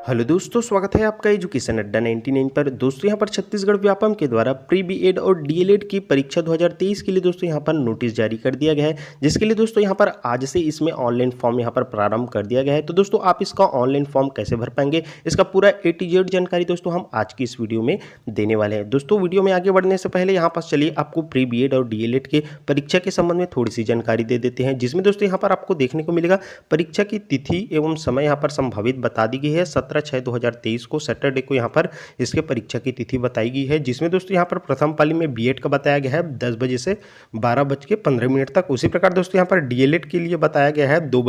Hello दोस्तों, स्वागत है आपका एजुकेशन अड्डा 99 पर। दोस्तों यहाँ पर छत्तीसगढ़ व्यापम के द्वारा प्री बीएड और डीएलएड की परीक्षा 2023 के लिए दोस्तों यहाँ पर नोटिस जारी कर दिया गया है, जिसके लिए दोस्तों यहाँ पर आज से इसमें ऑनलाइन फॉर्म यहाँ पर प्रारंभ कर दिया गया है। तो दोस्तों आप इसका ऑनलाइन फॉर्म कैसे भर पाएंगे, इसका पूरा A to Z जानकारी दोस्तों हम आज की इस वीडियो में देने वाले हैं। दोस्तों वीडियो में आगे बढ़ने से पहले यहाँ पर चलिए आपको प्री बीएड और डीएलएड के परीक्षा के संबंध में थोड़ी सी जानकारी दे देते हैं, जिसमें दोस्तों यहाँ पर आपको देखने को मिलेगा परीक्षा की तिथि एवं समय यहाँ पर संभावित बता दी गई है। 17/6/2023 को सैटरडे को यहाँ पर इसके परीक्षा की तिथि बताई गई है, जिसमें दोस्तों यहाँ पर प्रथम पाली में बीएड का बताया गया है 10 बजे से 12:15 तक। उसी प्रकार दोस्तों यहाँ पर डीएलएड के लिए बताया गया है 2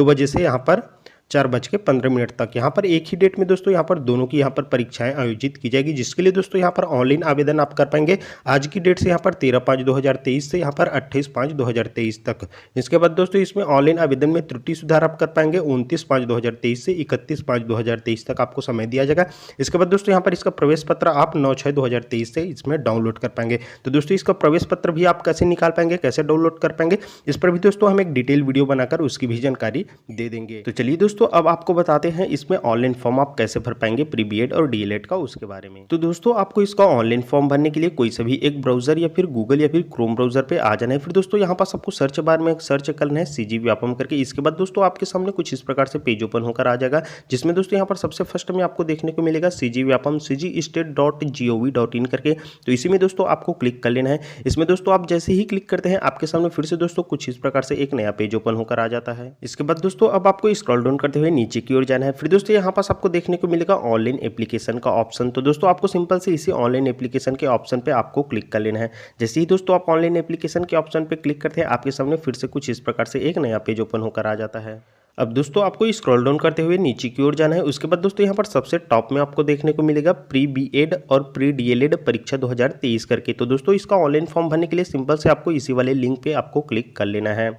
बजे से यहाँ पर 4:15 तक। यहाँ पर एक ही डेट में दोस्तों यहाँ पर दोनों की यहाँ पर परीक्षाएं आयोजित की जाएगी, जिसके लिए दोस्तों यहाँ पर ऑनलाइन आवेदन आप कर पाएंगे आज की डेट से यहाँ पर 13/5/2023 से यहाँ पर 28/5/2023 तक। इसके बाद दोस्तों इसमें ऑनलाइन आवेदन में त्रुटि सुधार आप कर पाएंगे 29/5/2023 से 31/5/2023 तक आपको समय दिया जाएगा। इसके बाद दोस्तों यहाँ पर इसका प्रवेश पत्र आप 9/6/2023 से इसमें डाउनलोड कर पाएंगे। तो दोस्तों इसका प्रवेश पत्र भी आप कैसे निकाल पाएंगे, कैसे डाउनलोड कर पाएंगे, इस पर भी दोस्तों हम एक डिटेल वीडियो बनाकर उसकी भी जानकारी दे देंगे। तो चलिए दोस्तों अब आपको बताते हैं इसमें ऑनलाइन फॉर्म आप कैसे भर पाएंगे प्री बीएड और डीएलएड का, उसके बारे में। तो दोस्तों आपको इसका ऑनलाइन फॉर्म भरने के लिए कोई सा भी एक ब्राउजर या फिर गूगल या फिर क्रोम ब्राउजर पे आ जाना है। फिर दोस्तों यहाँ पास आपको सर्च बार में सर्च करना है सीजी व्यापम करके। इसके बाद दोस्तों आपके सामने कुछ इस प्रकार से पेज ओपन होकर आ जाएगा, जिसमें दोस्तों यहाँ पर सबसे फर्स्ट में आपको देखने को मिलेगा सीजी व्यापम cgstate.gov.in करके। तो इसी में दोस्तों आपको क्लिक कर लेना है। इसमें दोस्तों आप जैसे ही क्लिक करते हैं आपके सामने फिर से दोस्तों कुछ इस प्रकार से एक नया पेज ओपन होकर आ जाता है। इसके बाद दोस्तों अब आपको स्क्रॉल डाउन करते हुए नीचे की ओर जाना है। फिर दोस्तों यहाँ पास आपको देखने को मिलेगा ऑनलाइन एप्लीकेशन का ऑप्शन। तो दोस्तों आपको सिंपल से इसी ऑनलाइन एप्लीकेशन के ऑप्शन पे आपको क्लिक कर लेना है। जैसे ही दोस्तों आप ऑनलाइन एप्लीकेशन के ऑप्शन पे क्लिक करते हैं आपके सामने फिर से कुछ इस प्रकार से एक नया पेज ओपन होकर आ जाता है। अब दोस्तों आपको स्क्रॉल डाउन करते हुए नीचे की ओर जाना है। उसके बाद दोस्तों यहाँ पर सबसे टॉप में आपको देखने को मिलेगा प्री बीएड और प्री डीएलएड परीक्षा 2023 करके। तो दोस्तों इसका ऑनलाइन फॉर्म भरने के लिए सिंपल से आपको इसी वाले लिंक पे आपको क्लिक कर लेना है।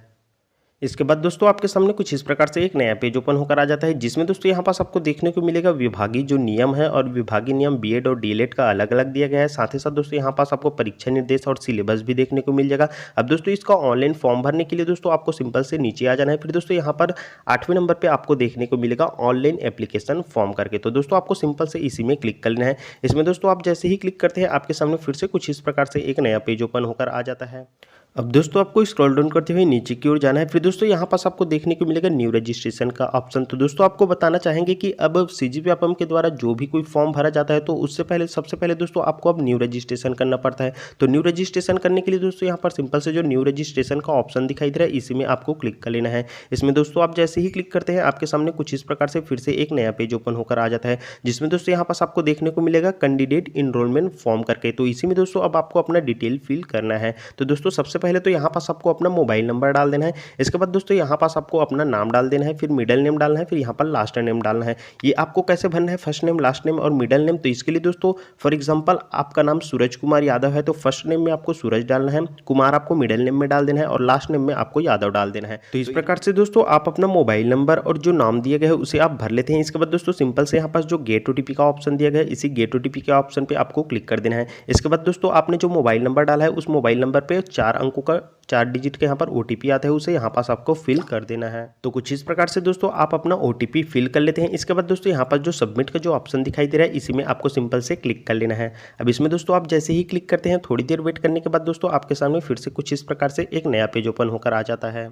इसके बाद दोस्तों आपके सामने कुछ इस प्रकार से एक नया पेज ओपन होकर आ जाता है, जिसमें दोस्तों यहाँ पास आपको देखने को मिलेगा विभागीय जो नियम है और विभागीय नियम बीएड और डीएलएड का अलग अलग दिया गया है। साथ ही साथ दोस्तों यहाँ पास आपको परीक्षा निर्देश और सिलेबस भी देखने को मिल जाएगा। अब दोस्तों इसका ऑनलाइन फॉर्म भरने के लिए दोस्तों आपको सिंपल से नीचे आ जाना है। फिर दोस्तों यहाँ पर 8वें नंबर पर आपको देखने को मिलेगा ऑनलाइन एप्लीकेशन फॉर्म करके। तो दोस्तों आपको सिंपल से इसी में क्लिक कर लेना है। इसमें दोस्तों आप जैसे ही क्लिक करते हैं आपके सामने फिर से कुछ इस प्रकार से एक नया पेज ओपन होकर आ जाता है। अब दोस्तों आपको स्क्रॉल डाउन करते हुए नीचे की ओर जाना है। फिर दोस्तों यहाँ पास आपको देखने को मिलेगा न्यू रजिस्ट्रेशन का ऑप्शन। तो दोस्तों आपको बताना चाहेंगे कि अब सीजी व्यापम के द्वारा जो भी कोई फॉर्म भरा जाता है तो उससे पहले सबसे पहले दोस्तों आपको अब न्यू रजिस्ट्रेशन करना पड़ता है। तो न्यू रजिस्ट्रेशन करने के लिए दोस्तों यहाँ पर सिंपल से जो न्यू रजिस्ट्रेशन का ऑप्शन दिखाई दे रहा है इसी में आपको क्लिक कर लेना है। इसमें दोस्तों आप जैसे ही क्लिक करते हैं आपके सामने कुछ इस प्रकार से फिर से एक नया पेज ओपन होकर आ जाता है, जिसमें दोस्तों यहाँ पास आपको देखने को मिलेगा कैंडिडेट इनरोलमेंट फॉर्म करके। तो इसी में दोस्तों अब आपको अपना डिटेल फिल करना है। तो दोस्तों सबसे पहले तो यहाँ पास आपको अपना मोबाइल नंबर डाल देना है। इसके बाद दोस्तों यहाँ पास आपको अपना नाम डाल देना है, फिर मिडिल नेम डालना है, फिर यहाँ पर लास्ट नेम डालना है। ये आपको कैसे भरना है, फर्स्ट नेम, लास्ट नेम और मिडिल नेम। तो इसके लिए दोस्तों फॉर एग्जांपल आपका नाम सूरज कुमार यादव है तो फर्स्ट नेम में आपको सूरज डालना है, कुमार आपको मिडिल नेम में डाल देना है और लास्ट नेम में आपको यादव डाल देना है। तो इस प्रकार से दोस्तों आप अपना मोबाइल नंबर और जो नाम दिया गया है उसे आप भर लेते हैं। इसके बाद दोस्तों सिंपल से यहाँ पास जो गेट ओटीपी का ऑप्शन दिया गया है इसी गेट ओटीपी के ऑप्शन पे आपको क्लिक कर देना है। इसके बाद दोस्तों आपने जो मोबाइल नंबर डाला है उस मोबाइल नंबर पे 4 अंकों का 4 डिजिट के यहाँ पर ओटीपी आता है, उसे यहाँ पास आपको फिल कर देना है। तो कुछ इस प्रकार से दोस्तों आप अपना ओटीपी फिल कर लेते हैं। इसके बाद दोस्तों यहाँ पर जो सबमिट का जो ऑप्शन दिखाई दे रहा है इसी में आपको सिंपल से क्लिक कर लेना है। अब इसमें दोस्तों आप जैसे ही क्लिक करते हैं थोड़ी देर वेट करने के बाद दोस्तों आपके सामने फिर से कुछ इस प्रकार से एक नया पेज ओपन होकर आ जाता है,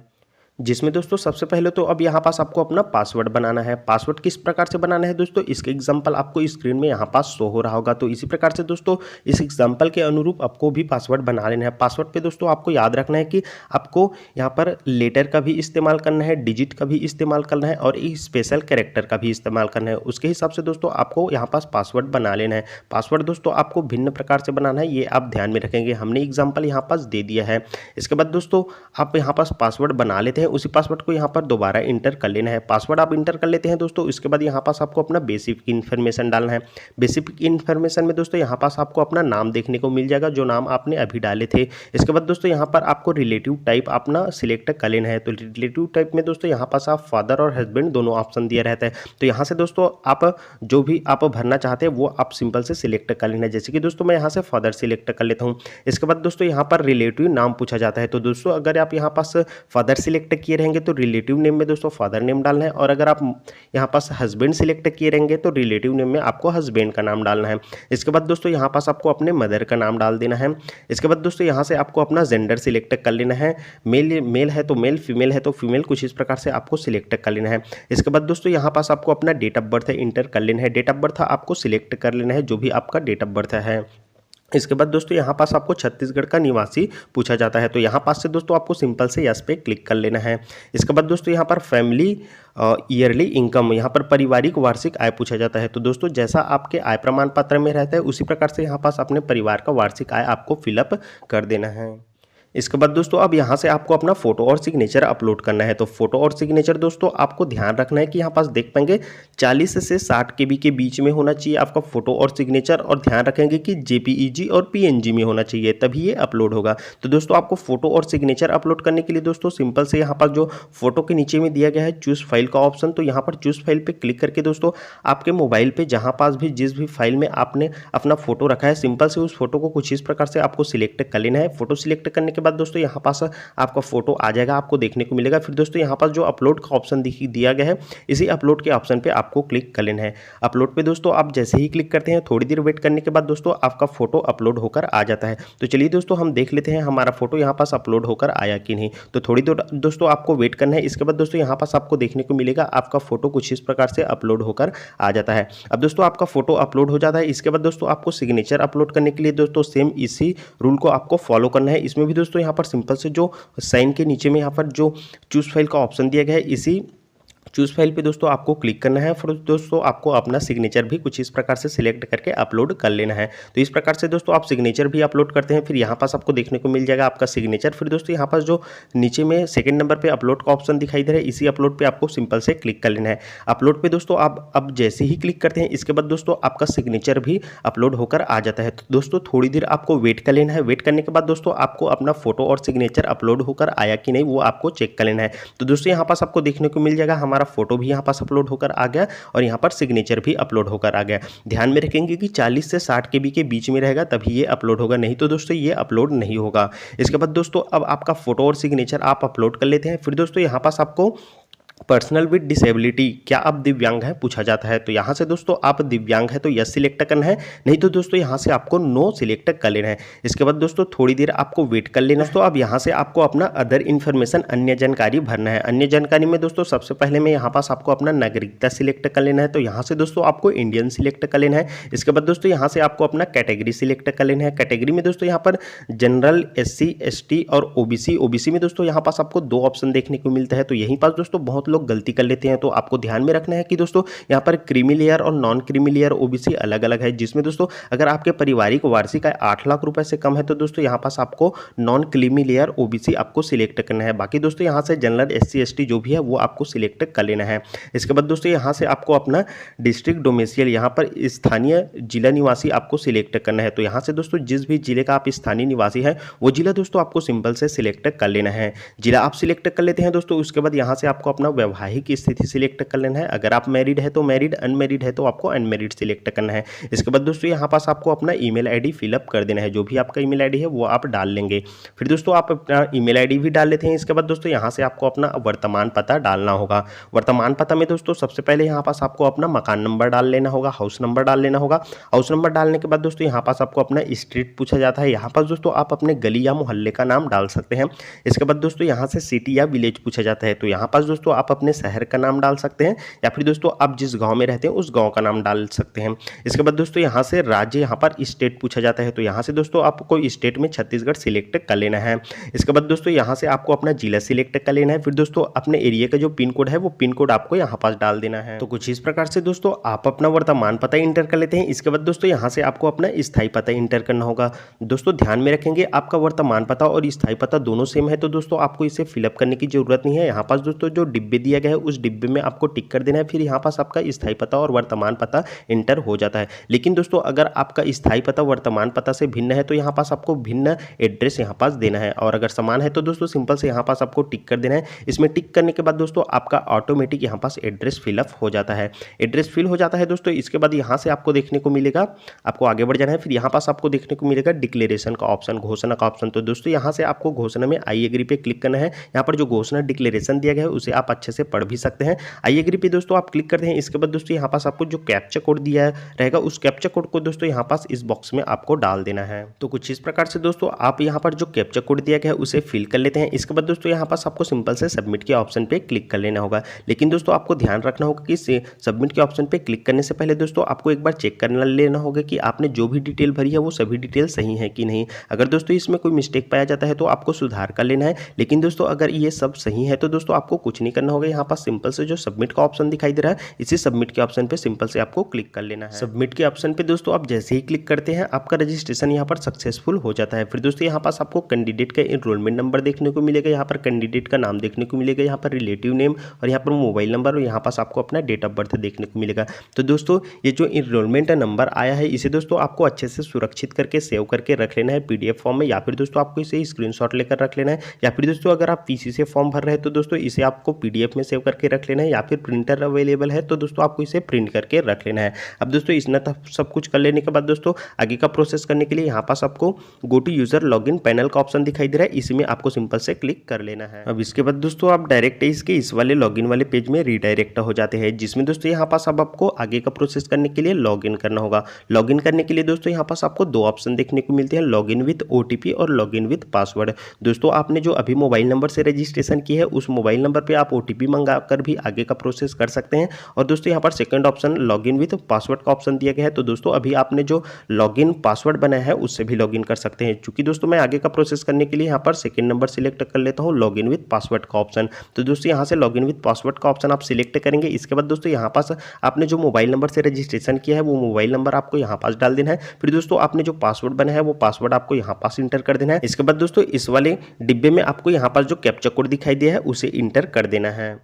जिसमें दोस्तों सबसे पहले तो अब यहाँ पास आपको अपना पासवर्ड बनाना है। पासवर्ड किस प्रकार से बनाना है दोस्तों इसके एग्जांपल आपको स्क्रीन में यहाँ पास शो हो रहा होगा। तो इसी प्रकार से दोस्तों इस एग्जांपल के अनुरूप आपको भी पासवर्ड बना लेना है। पासवर्ड पे दोस्तों आपको याद रखना है कि आपको यहाँ पर लेटर का भी इस्तेमाल करना है, डिजिट का भी इस्तेमाल करना है और एक स्पेशल कैरेक्टर का भी इस्तेमाल करना है। उसके हिसाब से दोस्तों आपको यहाँ पास पासवर्ड बना लेना है। पासवर्ड दोस्तों आपको भिन्न प्रकार से बनाना है, ये आप ध्यान में रखेंगे। हमने एग्जाम्पल यहाँ पास दे दिया है। इसके बाद दोस्तों आप यहाँ पास पासवर्ड बना लेते हैं। उसी पासवर्ड को यहाँ पर दोबारा इंटर कर लेना है। पासवर्ड आप इंटर कर लेते हैं दोस्तों, इसके बाद यहाँ पास आपको अपना बेसिक इन्फॉर्मेशन डालना है। बेसिक इन्फॉर्मेशन में दोस्तों यहाँ पास आपको अपना नाम देखने को मिल जाएगा, जो नाम आपने अभी डाले थे। इसके बाद दोस्तों यहाँ पर आपको रिलेटिव टाइप अपना सिलेक्ट कर लेना है। तो रिलेटिव टाइप में दोस्तों यहाँ पास आप फादर और हस्बैंड दोनों ऑप्शन दिया रहता है। तो यहाँ से दोस्तों आप जो भी आप भरना चाहते हैं वो आप सिंपल से सिलेक्ट कर लेना है। जैसे कि दोस्तों मैं यहाँ से फादर सिलेक्ट कर लेता हूँ। इसके बाद दोस्तों यहाँ पर रिलेटिव नाम पूछा जाता है। तो दोस्तों अगर आप यहाँ पास फादर सिलेक्ट किए रहेंगे तो रिलेटिव नेम में दोस्तों फादर नेम डालना है, और अगर आप यहाँ पास हस्बैंड सिलेक्ट किए रहेंगे तो रिलेटिव नेम में आपको हस्बैंड का नाम डालना है। इसके बाद दोस्तों यहाँ पास आपको अपने मदर का नाम डाल देना है। इसके बाद दोस्तों यहाँ से आपको अपना जेंडर सिलेक्ट कर लेना है। मेल है तो मेल, फीमेल है तो फीमेल, कुछ इस प्रकार से आपको सिलेक्ट कर लेना है। इसके बाद दोस्तों यहाँ पास आपको अपना डेट ऑफ बर्थ इंटर कर लेना है। डेट ऑफ बर्थ आपको सिलेक्ट कर लेना है, जो भी आपका डेट ऑफ बर्थ है। इसके बाद दोस्तों यहाँ पास आपको छत्तीसगढ़ का निवासी पूछा जाता है। तो यहाँ पास से दोस्तों आपको सिंपल से यस पे क्लिक कर लेना है। इसके बाद दोस्तों यहाँ पर फैमिली ईयरली इनकम, यहाँ पर पारिवारिक वार्षिक आय पूछा जाता है। तो दोस्तों जैसा आपके आय प्रमाण पत्र में रहता है उसी प्रकार से यहाँ पास अपने परिवार का वार्षिक आय आपको फिलअप कर देना है। इसके बाद दोस्तों अब यहाँ से आपको अपना फोटो और सिग्नेचर अपलोड करना है। तो फोटो और सिग्नेचर दोस्तों आपको ध्यान रखना है कि यहाँ पास देख पाएंगे 40 से 60 KB के बीच में होना चाहिए आपका फोटो और सिग्नेचर, और ध्यान रखेंगे कि JPEG और PNG में होना चाहिए, तभी ये अपलोड होगा। तो दोस्तों आपको फोटो और सिग्नेचर अपलोड करने के लिए दोस्तों सिंपल से यहाँ पर जो फोटो के नीचे में दिया गया है चूज फाइल का ऑप्शन, तो यहाँ पर चूज फाइल पर क्लिक करके दोस्तों आपके मोबाइल पर जहाँ पास भी जिस भी फाइल में आपने अपना फोटो रखा है सिंपल से उस फोटो को कुछ इस प्रकार से आपको सिलेक्ट कर लेना है। फोटो सिलेक्ट करने के बाद दोस्तों यहाँ पास आपका फोटो आ जाएगा, आपको देखने को मिलेगा। फिर दोस्तों यहाँ पास जो अपलोड का ऑप्शन दिया गया है इसी अपलोड के ऑप्शन पे आपको क्लिक कर लेना है। अपलोड पे दोस्तों आप जैसे ही क्लिक करते हैं थोड़ी देर वेट करने के बाद दोस्तों आपका फोटो अपलोड होकर आ जाता है। तो चलिए दोस्तों हम देख लेते हैं हमारा फोटो यहाँ पास अपलोड होकर आया कि नहीं। तो थोड़ी देर दोस्तों आपको वेट करना है। इसके बाद दोस्तों यहाँ पास आपको देखने को मिलेगा आपका फोटो कुछ इस प्रकार से अपलोड होकर आ जाता है। अब दोस्तों आपका फोटो अपलोड हो जाता है। इसके बाद दोस्तों आपको सिग्नेचर अपलोड करने के लिए दोस्तों सेम इसी रूल को आपको फॉलो करना है। इसमें भी दोस्तों यहाँ पर सिंपल से जो साइन के नीचे में यहाँ पर जो चूज फाइल का ऑप्शन दिया गया है इसी चूज फाइल पे दोस्तों आपको क्लिक करना है। फिर दोस्तों आपको अपना सिग्नेचर भी कुछ इस प्रकार से सिलेक्ट करके अपलोड कर लेना है। तो इस प्रकार से दोस्तों आप सिग्नेचर भी अपलोड करते हैं। फिर यहाँ पास आपको देखने को मिल जाएगा आपका सिग्नेचर। फिर दोस्तों यहाँ पास जो नीचे में सेकंड नंबर पे अपलोड का ऑप्शन दिखाई दे रहा है इसी अपलोड पे आपको सिंपल से क्लिक कर लेना है। अपलोड पे दोस्तों आप अब जैसे ही क्लिक करते हैं इसके बाद दोस्तों आपका सिग्नेचर भी अपलोड होकर आ जाता है। तो दोस्तों थोड़ी देर आपको वेट कर लेना है। वेट करने के बाद दोस्तों आपको अपना फोटो और सिग्नेचर अपलोड होकर आया कि नहीं वो आपको चेक कर लेना है। तो दोस्तों यहाँ पास आपको देखने को मिल जाएगा हमारा फोटो भी यहाँ पास अपलोड होकर आ गया और यहाँ पर सिग्नेचर भी अपलोड होकर आ गया। ध्यान में रखेंगे कि 40 से 60 KB के बीच में रहेगा तभी ये अपलोड होगा, नहीं तो दोस्तों ये अपलोड नहीं होगा। इसके बाद दोस्तों अब आपका फोटो और सिग्नेचर आप अपलोड कर लेते हैं। फिर दोस्तों यहाँ पास आपको पर्सनल विद डिसेबिलिटी, क्या आप दिव्यांग हैं पूछा जाता है। तो यहाँ से दोस्तों आप दिव्यांग है तो यस सिलेक्ट करना है, नहीं तो दोस्तों यहाँ से आपको नो सिलेक्ट कर लेना है। इसके बाद दोस्तों थोड़ी देर आपको वेट कर लेना है। दोस्तों अब यहाँ से आपको अपना अदर इन्फॉर्मेशन अन्य जानकारी भरना है। अन्य जानकारी में दोस्तों सबसे पहले में यहाँ पास आपको अपना नागरिकता सिलेक्ट कर लेना है। तो यहाँ से दोस्तों आपको इंडियन सिलेक्ट कर लेना है। इसके बाद दोस्तों यहाँ से आपको अपना कैटेगरी सिलेक्ट कर लेना है। कैटेगरी में दोस्तों यहाँ पर जनरल, SC, ST और OBC में दोस्तों यहाँ पास आपको 2 ऑप्शन देखने को मिलता है। तो यहीं पास दोस्तों बहुत लोग गलती कर लेते हैं, तो आपको ध्यान में रखना है कि दोस्तों यहाँ पर क्रीमी लेयर और नॉन क्रीमी लेयर OBC अलग अलग है। जिसमें दोस्तों अगर आपके पारिवारिक वार्षिक आय 8 लाख रुपए से कम है तो दोस्तों यहाँ पास आपको नॉन क्रीमी लेयर OBC आपको सिलेक्ट करना है। बाकी दोस्तों यहाँ से जनरल, SC, ST जो भी है वो आपको सिलेक्ट कर लेना है। इसके बाद दोस्तों यहाँ से आपको अपना डिस्ट्रिक्ट डोमेसियल, यहाँ पर स्थानीय जिला निवासी आपको सिलेक्ट करना है। तो यहाँ से दोस्तों जिस भी जिले का आप स्थानीय निवासी है वो जिला दोस्तों आपको सिंपल से सिलेक्ट कर लेना है। जिला आप सिलेक्ट कर लेते हैं दोस्तों, उसके बाद यहाँ से आपको अपना वैवाहिक की स्थिति सिलेक्ट कर लेना है। अगर आप मैरिड है तो मैरिड, अनमैरिड है तो आपको अनमैरिड सिलेक्ट करना है। इसके बाद दोस्तों यहाँ पास आपको अपना ईमेल आईडी फिलअप कर देना है। जो भी आपका ईमेल आईडी है वो आप डाल लेंगे। फिर दोस्तों आप अपना ईमेल आईडी भी डाल लेते हैं। इसके बाद दोस्तों यहाँ से आपको अपना वर्तमान पता डालना होगा। वर्तमान पता में दोस्तों सबसे पहले यहाँ पास आपको अपना मकान नंबर डाल लेना होगा, हाउस नंबर डाल लेना होगा। हाउस नंबर डालने के बाद दोस्तों यहाँ पास आपको अपना स्ट्रीट पूछा जाता है। यहाँ पास दोस्तों आप अपने गली या मोहल्ले का नाम डाल सकते हैं। इसके बाद दोस्तों यहाँ से सिटी या विलेज पूछा जाता है। तो यहाँ पास दोस्तों आप आप अपने शहर का नाम डाल सकते हैं या फिर दोस्तों आप जिस गाँव में रहते हैं उस गाँव का नाम डाल सकते हैं। इसके बाद दोस्तों यहाँ से राज्य, यहाँ पर स्टेट पूछा जाता है, तो यहाँ से दोस्तों आपको स्टेट में छत्तीसगढ़ सिलेक्ट कर लेना है। इसके बाद दोस्तों यहाँ से आपको अपना जिला सिलेक्ट कर लेना है। फिर दोस्तों अपने एरिया का जो पिन कोड है वो पिन कोड आपको यहाँ पास डाल देना है। तो कुछ इस प्रकार से दोस्तों आप अपना वर्तमान पता इंटर कर लेते हैं। इसके बाद दोस्तों यहाँ से आपको अपना स्थायी पता इंटर करना होगा। दोस्तों ध्यान में रखेंगे आपका वर्तमान पता और स्थायी पता दोनों सेम है, तो दोस्तों आपको इसे फिलअप करने की जरूरत नहीं है। यहाँ पास दोस्तों जो डिब्बे दिया गया है उस डिब्बे में आपको टिक कर देना है, फिर यहाँ पास आपका स्थायी पता और वर्तमान पता इंटर हो जाता है। लेकिन दोस्तों अगर आपका स्थायी पता वर्तमान पता से भिन्न है तो यहाँ पास आपको भिन्न एड्रेस यहाँ पास देना है, और अगर समान है तो दोस्तों सिंपल से यहाँ पास आपको टिक कर देना है। इसमें टिक करने के बाद दोस्तों आपका ऑटोमेटिक यहाँ पास एड्रेस फिलअप हो जाता है। एड्रेस फिल हो जाता है दोस्तों। इसके बाद यहाँ से आपको देखने को मिलेगा, आपको आगे बढ़ जाना है, फिर यहाँ पास आपको देखने को मिलेगा डिक्लेरेशन का ऑप्शन, घोषणा का ऑप्शन। तो दोस्तों यहाँ से आपको घोषणा में आई एग्री पे क्लिक करना है। यहाँ पर जो घोषणा डिक्लेरेशन दिया गया है उसे आप अच्छे से पढ़ भी सकते हैं। आई एग्री पे दोस्तों आप क्लिक करते हैं। इसके बाद दोस्तों यहाँ पास आपको जो कैप्चा कोड दिया रहेगा उस कैप्चा कोड को दोस्तों यहाँ पास इस बॉक्स में आपको डाल देना है। तो कुछ इस प्रकार से दोस्तों आप यहाँ पर जो कैप्चा कोड दिया गया है उसे फिल कर लेते हैं। इसके बाद दोस्तों यहाँ पास आपको सिंपल से सबमिट के ऑप्शन पे क्लिक कर लेना होगा। लेकिन दोस्तों आपको ध्यान रखना होगा कि सबमिट के ऑप्शन पे क्लिक करने से पहले दोस्तों आपको एक बार चेक कर लेना होगा कि आपने जो भी डिटेल भरी है वो सभी डिटेल सही है कि नहीं। अगर दोस्तों इसमें कोई मिस्टेक पाया जाता है तो आपको सुधार कर लेना है। लेकिन दोस्तों अगर ये सब सही है तो दोस्तों आपको कुछ नहीं करना होगा। यहाँ पास सिंपल से जो सबमिट का ऑप्शन दिखाई दे रहा है इसी सबमिट के ऑप्शन पे सिंपल से आपको क्लिक कर लेना है। सबमिट के ऑप्शन पे दोस्तों आप जैसे ही क्लिक करते हैं आपका रजिस्ट्रेशन यहाँ पर सक्सेसफुल हो जाता है। फिर दोस्तों यहाँ पास आपको कैंडिडेट का एनरोलमेंट नंबर देखने को मिलेगा, यहाँ पर कैंडिडेट का नाम देखने को मिलेगा, यहाँ पर रिलेटिव नेम और यहाँ पर मोबाइल नंबर और यहाँ पास आपको अपना डेट ऑफ बर्थ देखने को मिलेगा। तो दोस्तों ये जो एनरोलमेंट नंबर आया है इसे दोस्तों आपको अच्छे से सुरक्षित करके सेव करके रख लेना है PDF फॉर्म में, या फिर दोस्तों आपको इसे स्क्रीनशॉट लेकर रख लेना है, या फिर दोस्तों अगर आप PC से फॉर्म भर रहे हैं तो दोस्तों इसे आपको PDF में सेव करके रख लेना है, या फिर प्रिंटर अवेलेबल है तो दोस्तों आपको इसे प्रिंट करके रख लेना है। अब दोस्तों इसने सब कुछ कर लेने के बाद दोस्तों आगे का प्रोसेस करने के लिए यहाँ पास आपको go to user login panel का ऑप्शन दिखाई दे रहा है, इसमें आपको सिंपल से क्लिक कर लेना है। अब इसके बाद दोस्तों आप डायरेक्ट इसके इस वाले लॉगिन वाले पेज में रीडायरेक्ट हो जाते हैं, जिसमें दोस्तों यहाँ पास अब आपको आगे का प्रोसेस करने के लिए लॉगिन करना होगा। लॉगिन करने के लिए दोस्तों यहाँ पास आपको दो ऑप्शन देखने को मिलते हैं, लॉगिन विद OTP और लॉगिन विद पासवर्ड। दोस्तों आपने जो अभी मोबाइल नंबर से रजिस्ट्रेशन की है उस मोबाइल नंबर पे आप OTP मंगा कर भी आगे का प्रोसेस कर सकते हैं। और दोस्तों यहाँ पर second option login with password का ऑप्शन दिया गया है, तो दोस्तों अभी आपने जो लॉगिन पासवर्ड बनाया है उससे भी लॉगिन कर सकते हैं। चूंकि दोस्तों मैं आगे का प्रोसेस करने के लिए यहाँ पर सेकंड नंबर सिलेक्ट कर लेता हूँ, लॉगिन विद पासवर्ड का ऑप्शन। तो दोस्तों यहाँ से लॉगिन विद पासवर्ड का ऑप्शन आप सिलेक्ट करेंगे। इसके बाद दोस्तों यहाँ पास आपने जो मोबाइल नंबर से रजिस्ट्रेशन किया है वो मोबाइल नंबर आपको यहाँ पास डाल देना है। फिर दोस्तों आपने जो पासवर्ड बनाया है वो पासवर्ड आपको यहाँ पास इंटर कर देना है। इसके बाद दोस्तों इस वाले डिब्बे में आपको यहाँ पास जो कैप्चा कोड दिखाई दिया है उसे इंटर कर देना है।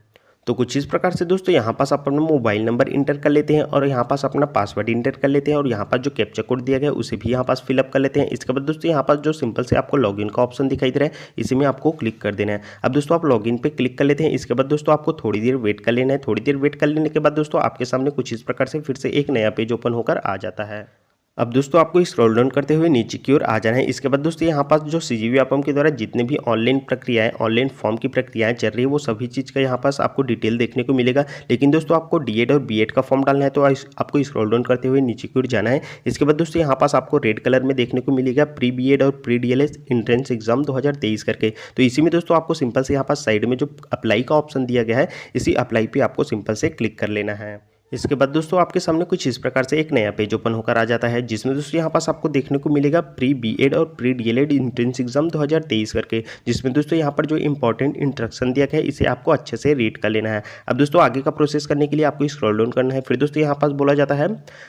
तो कुछ इस प्रकार से दोस्तों यहाँ पास अपना मोबाइल नंबर इंटर कर लेते हैं और यहाँ पास अपना पासवर्ड इंटर कर लेते हैं और यहाँ पास जो कैप्चा कोड दिया गया है उसे भी यहाँ पास फिलअप कर लेते हैं। इसके बाद दोस्तों यहाँ पास जो सिंपल से आपको लॉगिन का ऑप्शन दिखाई दे रहा है इसी में आपको क्लिक कर देना है। अब दोस्तों आप लॉगिन पे क्लिक कर लेते हैं। इसके बाद दोस्तों आपको थोड़ी देर वेट कर लेना है। थोड़ी देर वेट कर लेने के बाद दोस्तों आपके सामने कुछ इस प्रकार से फिर से एक नया पेज ओपन होकर आ जाता है। अब दोस्तों आपको स्क्रॉल डाउन करते हुए नीचे की ओर आ जाना है। इसके बाद दोस्तों यहाँ पास जो CG व्यापम के द्वारा जितने भी ऑनलाइन प्रक्रियाएं, ऑनलाइन फॉर्म की प्रक्रियाएं चल रही है वो सभी चीज़ का यहाँ पास आपको डिटेल देखने को मिलेगा। लेकिन दोस्तों आपको DED और BEd का फॉर्म डालना है तो आपको स्क्रॉल डाउन करते हुए नीचे की ओर जाना है। इसके बाद दोस्तों यहाँ पास आपको रेड कलर में देखने को मिलेगा प्री BEd और प्री DLS एंट्रेंस एग्जाम 2023 करके। तो इसी में दोस्तों आपको सिंपल से यहाँ पास साइड में जो अप्लाई का ऑप्शन दिया गया है इसी अप्लाई पे आपको सिंपल से क्लिक कर लेना है। इसके बाद दोस्तों आपके सामने कुछ इस प्रकार से एक नया पेज ओपन होकर आ जाता है, जिसमें दोस्तों यहाँ पास आपको देखने को मिलेगा प्री BEd और प्री DLED एंट्रेंस एग्जाम 2023 करके, जिसमें दोस्तों यहाँ पर जो इंपॉर्टेंट इंस्ट्रक्शन दिया गया है इसे आपको अच्छे से रीड कर लेना है। अब दोस्तों आगे का प्रोसेस करने के लिए आपको स्क्रॉल डाउन करना है। फिर दोस्तों यहाँ पास बोला जाता है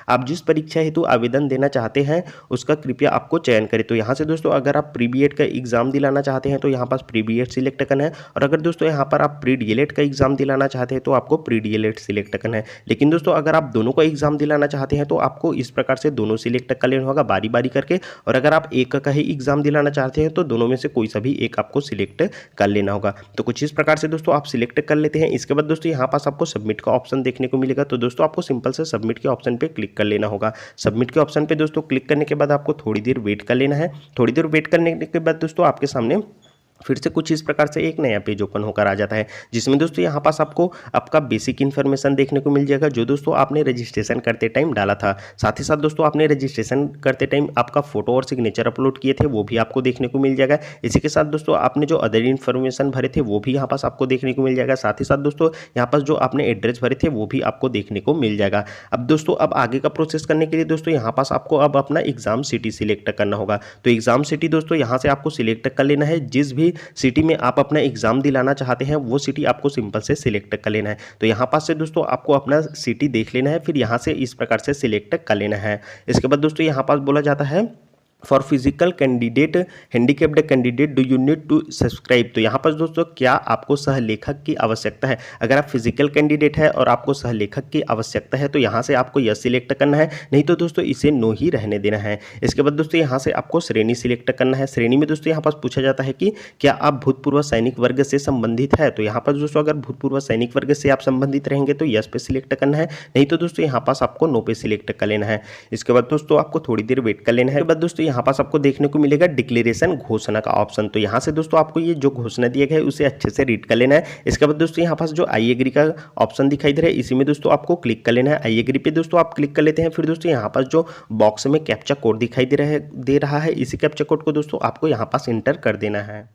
आप जिस परीक्षा हेतु आवेदन देना चाहते हैं उसका कृपया आपको चयन करें। तो यहाँ से दोस्तों अगर आप प्री BEd का एग्जाम दिलाना चाहते हैं तो यहाँ पास प्री BEd सिलेक्ट करना है, और अगर दोस्तों यहाँ पर आप प्री DLED का एग्जाम दिलाना चाहते हैं तो आपको प्री DLED सिलेक्ट करना है। लेकिन दोस्तों अगर आप दोनों का एग्जाम दिलाना चाहते हैं तो आपको इस प्रकार से दोनों सिलेक्ट कर लेना होगा बारी बारी करके, और अगर आप एक का ही एग्जाम दिलाना चाहते हैं तो दोनों में से कोई सा भी एक आपको सिलेक्ट कर लेना होगा। तो कुछ इस प्रकार से दोस्तों आप सिलेक्ट कर लेते हैं। इसके बाद दोस्तों यहाँ पास आपको सबमिट का ऑप्शन देखने को मिलेगा, तो दोस्तों आपको सिंपल से सबमिट के ऑप्शन पे क्लिक कर लेना होगा। सबमिट के ऑप्शन पे दोस्तों क्लिक करने के बाद आपको थोड़ी देर वेट कर लेना है। थोड़ी देर वेट करने के बाद दोस्तों आपके सामने फिर से कुछ इस प्रकार से एक नया पेज ओपन होकर आ जाता है, जिसमें दोस्तों यहाँ पास आपको आपका बेसिक इन्फॉर्मेशन देखने को मिल जाएगा, जो दोस्तों आपने रजिस्ट्रेशन करते टाइम डाला था। साथ ही साथ दोस्तों आपने रजिस्ट्रेशन करते टाइम आपका फोटो और सिग्नेचर अपलोड किए थे, वो भी आपको देखने को मिल जाएगा। इसी के साथ दोस्तों आपने जो अदर इन्फॉर्मेशन भरे थे वो भी यहाँ पास आपको देखने को मिल जाएगा। साथ ही साथ दोस्तों यहाँ पास जो आपने एड्रेस भरे थे वो भी आपको देखने को मिल जाएगा। अब दोस्तों अब आगे का प्रोसेस करने के लिए दोस्तों यहाँ पास आपको अब अपना एग्जाम सिटी सिलेक्ट करना होगा। तो एग्जाम सिटी दोस्तों यहाँ से आपको सिलेक्ट कर लेना है। जिस भी सिटी में आप अपना एग्जाम दिलाना चाहते हैं वो सिटी आपको सिंपल से सिलेक्ट कर लेना है। तो यहाँ पास से दोस्तों आपको अपना सिटी देख लेना है, फिर यहाँ से इस प्रकार से सिलेक्ट कर लेना है। इसके बाद दोस्तों यहाँ पास बोला जाता है for physical candidate handicapped candidate do you need to subscribe. तो यहाँ पर दोस्तों क्या आपको सहलेखक की आवश्यकता है। अगर आप फिजिकल कैंडिडेट है और आपको सहलेखक की आवश्यकता है तो यहाँ से आपको यस सिलेक्ट करना है, नहीं तो दोस्तों इसे नो ही रहने देना है। इसके बाद दोस्तों यहाँ से आपको श्रेणी सिलेक्ट करना है। श्रेणी में दोस्तों यहाँ पास पूछा जाता है कि क्या आप भूतपूर्व सैनिक वर्ग से संबंधित है। तो यहाँ पर दोस्तों अगर भूतपूर्व सैनिक वर्ग से आप संबंधित रहेंगे तो यस पे सिलेक्ट करना है, नहीं तो दोस्तों यहाँ पास आपको नो पे सिलेक्ट कर लेना है। इसके बाद दोस्तों आपको थोड़ी देर वेट कर लेना है। इसके बाद दोस्तों यहाँ पास आपको देखने को मिलेगा डिक्लेरेशन घोषणा का ऑप्शन। तो यहाँ से दोस्तों आपको ये जो घोषणा दिया गया है उसे अच्छे से रीड कर लेना है। इसके बाद दोस्तों यहाँ पास जो आई एग्री का ऑप्शन दिखाई दे रहा है इसी में दोस्तों आपको क्लिक कर लेना है। आई एग्री पे दोस्तों आप क्लिक कर लेते हैं। फिर दोस्तों यहाँ पास जो बॉक्स में कैप्चा कोड दिखाई दे रहा है इसी कैप्चा कोड को दोस्तों आपको यहाँ पास एंटर कर देना है।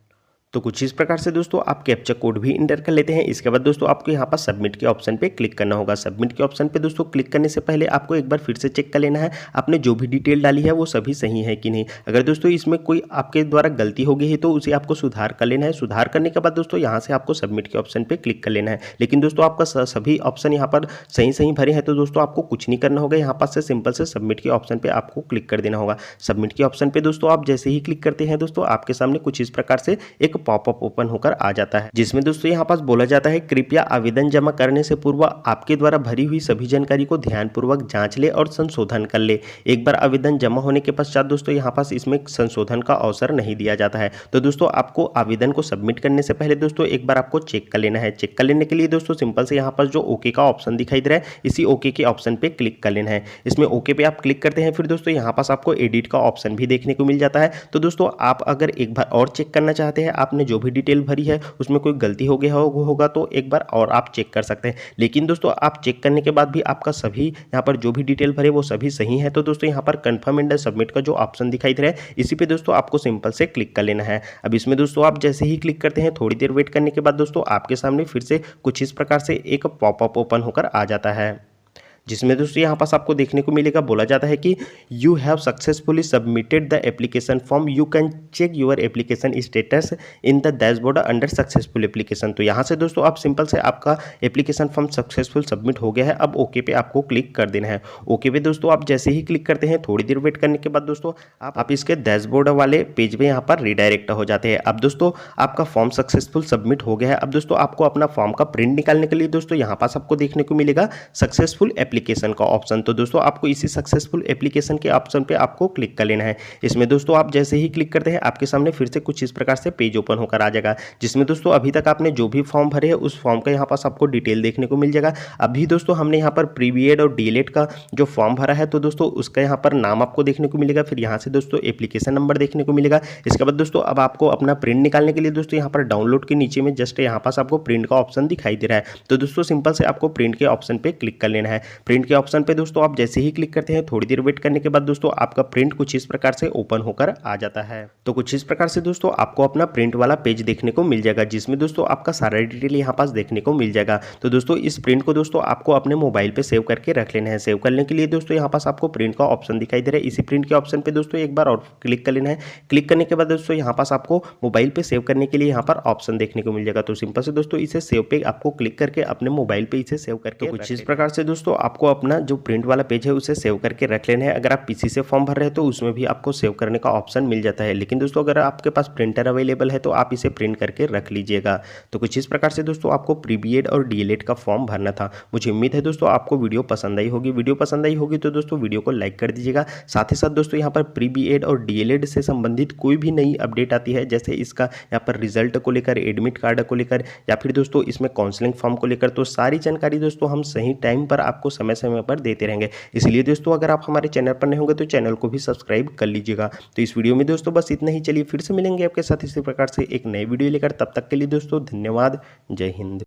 तो कुछ इस प्रकार से दोस्तों आप कैप्चा कोड भी इंटर कर लेते हैं। इसके बाद दोस्तों आपको यहाँ पर सबमिट के ऑप्शन पे क्लिक करना होगा। सबमिट के ऑप्शन पे दोस्तों क्लिक करने से पहले आपको एक बार फिर से चेक कर लेना है आपने जो भी डिटेल डाली है वो सभी सही है कि नहीं। अगर दोस्तों इसमें कोई आपके द्वारा गलती हो गई है तो उसे आपको सुधार कर लेना है। सुधार करने के बाद दोस्तों यहाँ से आपको सबमिट के ऑप्शन पे क्लिक कर लेना है। लेकिन दोस्तों आपका सभी ऑप्शन यहाँ पर सही भरे हैं तो दोस्तों आपको कुछ नहीं करना होगा। यहाँ पास से सिंपल से सबमिट के ऑप्शन पे आपको क्लिक कर देना होगा। सबमिट के ऑप्शन पे दोस्तों आप जैसे ही क्लिक करते हैं दोस्तों आपके सामने कुछ इस प्रकार से एक पॉपअप ओपन आ जाता है, जिसमें दोस्तों यहाँ पास बोला जाता है कृपया आवेदन जमा करने से पूर्व आपके द्वारा भरी हुई सभी जानकारी को ध्यानपूर्वक जांच ले और संशोधन कर ले। एक बार आवेदन जमा होने के पश्चात दोस्तों यहाँ पास इसमें संशोधन का अवसर नहीं दिया जाता है। तो दोस्तों आपको आवेदन को सबमिट करने से पहले दोस्तों एक बार आपको चेक कर लेना है। चेक कर लेने के लिए दोस्तों सिंपल से यहाँ पास जो ओके का ऑप्शन दिखाई दे रहा है इसी ओके के ऑप्शन पे क्लिक कर लेना है। इसमें ओके पे आप क्लिक करते हैं। फिर दोस्तों यहाँ पास आपको एडिट का ऑप्शन भी देखने को मिल जाता है। तो दोस्तों आप अगर एक बार और चेक करना चाहते हैं आपने जो भी डिटेल भरी है उसमें कोई गलती हो गया होगा तो एक बार और आप चेक कर सकते हैं। लेकिन दोस्तों आप चेक करने के बाद भी आपका सभी यहाँ पर जो भी डिटेल भरे वो सभी सही है तो दोस्तों यहाँ पर कंफर्म एंड सबमिट का जो ऑप्शन दिखाई दे रहा है इसी पे दोस्तों आपको सिंपल से क्लिक कर लेना है। अब इसमें दोस्तों आप जैसे ही क्लिक करते हैं थोड़ी देर वेट करने के बाद दोस्तों आपके सामने फिर से कुछ इस प्रकार से एक पॉपअप ओपन होकर आ जाता है, जिसमें दोस्तों यहाँ पास आपको देखने को मिलेगा बोला जाता है कि you have successfully submitted the application form, you can check your application status in the dashboard under successful application. तो यहाँ से दोस्तों आप सिंपल से आपका एप्लीकेशन फॉर्म सक्सेसफुल सबमिट हो गया है। अब ओके पे आपको क्लिक कर देना है। ओके पे दोस्तों आप जैसे ही क्लिक करते हैं थोड़ी देर वेट करने के बाद दोस्तों आप इसके डैशबोर्ड वाले पेज में यहाँ पर रिडायरेक्ट हो जाते हैं। अब दोस्तों आपका फॉर्म सक्सेसफुल सबमिट हो गया है। अब दोस्तों आपको अपना फॉर्म का प्रिंट निकालने के लिए दोस्तों यहाँ पास आपको देखने को मिलेगा सक्सेसफुल एप्लीकेशन का ऑप्शन। तो दोस्तों आपको इसी सक्सेसफुल एप्लीकेशन के ऑप्शन पे आपको क्लिक कर लेना है। इसमें दोस्तों आप जैसे ही क्लिक करते हैं आपके सामने फिर से कुछ इस प्रकार से पेज ओपन होकर आ जाएगा, जिसमें दोस्तों अभी तक आपने जो भी फॉर्म भरे हैं उस फॉर्म का यहाँ पास आपको डिटेल देखने को मिल जाएगा। अभी दोस्तों हमने यहाँ पर प्री बीएड और डीएलएड का जो फॉर्म भरा है तो दोस्तों उसका यहाँ पर नाम आपको देखने को मिलेगा। फिर यहाँ से दोस्तों एप्लीकेशन नंबर देखने को मिलेगा। इसके बाद दोस्तों अब आपको अपना प्रिंट निकालने के लिए दोस्तों यहाँ पर डाउनलोड के नीचे में जस्ट यहाँ पास आपको प्रिंट का ऑप्शन दिखाई दे रहा है। तो दोस्तों सिंपल से आपको प्रिंट के ऑप्शन पे क्लिक कर लेना है। प्रिंट के ऑप्शन पे दोस्तों आप जैसे ही क्लिक करते हैं थोड़ी देर वेट करने के बाद दोस्तों आपका प्रिंट कुछ इस प्रकार से ओपन होकर आ जाता है। तो कुछ इस प्रकार से दोस्तों आपको अपना प्रिंट वाला पेज देखने को मिल जाएगा, जिसमें दोस्तों आपका सारा डिटेल यहाँ पास देखने को मिल जाएगा। तो दोस्तों इस प्रिंट को दोस्तों आपको अपने मोबाइल पे सेव करके रख लेना है। सेव करने के लिए दोस्तों यहाँ पास आपको प्रिंट का ऑप्शन दिखाई दे रहा है। इसी प्रिंट के ऑप्शन पे दोस्तों एक बार और क्लिक कर लेना है। क्लिक करने के बाद दोस्तों यहाँ पास आपको मोबाइल पे सेव करने के लिए यहाँ पर ऑप्शन देखने को मिल जाएगा। तो सिंपल से दोस्तों इसे सेव पे आपको क्लिक करके अपने मोबाइल पे इसे सेव करके कुछ इस प्रकार से दोस्तों आपको अपना जो प्रिंट वाला पेज है उसे सेव करके रख लेना है। अगर आप पीसी से फॉर्म भर रहे हैं तो उसमें भी आपको सेव करने का ऑप्शन मिल जाता है। लेकिन दोस्तों अगर आपके पास प्रिंटर अवेलेबल है तो आप इसे प्रिंट करके रख लीजिएगा। तो कुछ इस प्रकार से दोस्तों आपको प्री बीएड और डीएलएड का फॉर्म भरना था। मुझे उम्मीद है दोस्तों आपको वीडियो पसंद आई होगी। वीडियो पसंद आई होगी तो दोस्तों वीडियो को लाइक कर दीजिएगा। साथ ही साथ दोस्तों यहाँ पर प्री बीएड और डीएलएड से संबंधित कोई भी नई अपडेट आती है, जैसे इसका यहाँ पर रिजल्ट को लेकर, एडमिट कार्ड को लेकर या फिर दोस्तों इसमें काउंसलिंग फॉर्म को लेकर, तो सारी जानकारी दोस्तों हम सही टाइम पर आपको समय समय पर देते रहेंगे। इसलिए दोस्तों अगर आप हमारे चैनल पर नए होंगे तो चैनल को भी सब्सक्राइब कर लीजिएगा। तो इस वीडियो में दोस्तों बस इतना ही। चलिए फिर से मिलेंगे आपके साथ इसी प्रकार से एक नई वीडियो लेकर, तब तक के लिए दोस्तों धन्यवाद। जय हिंद।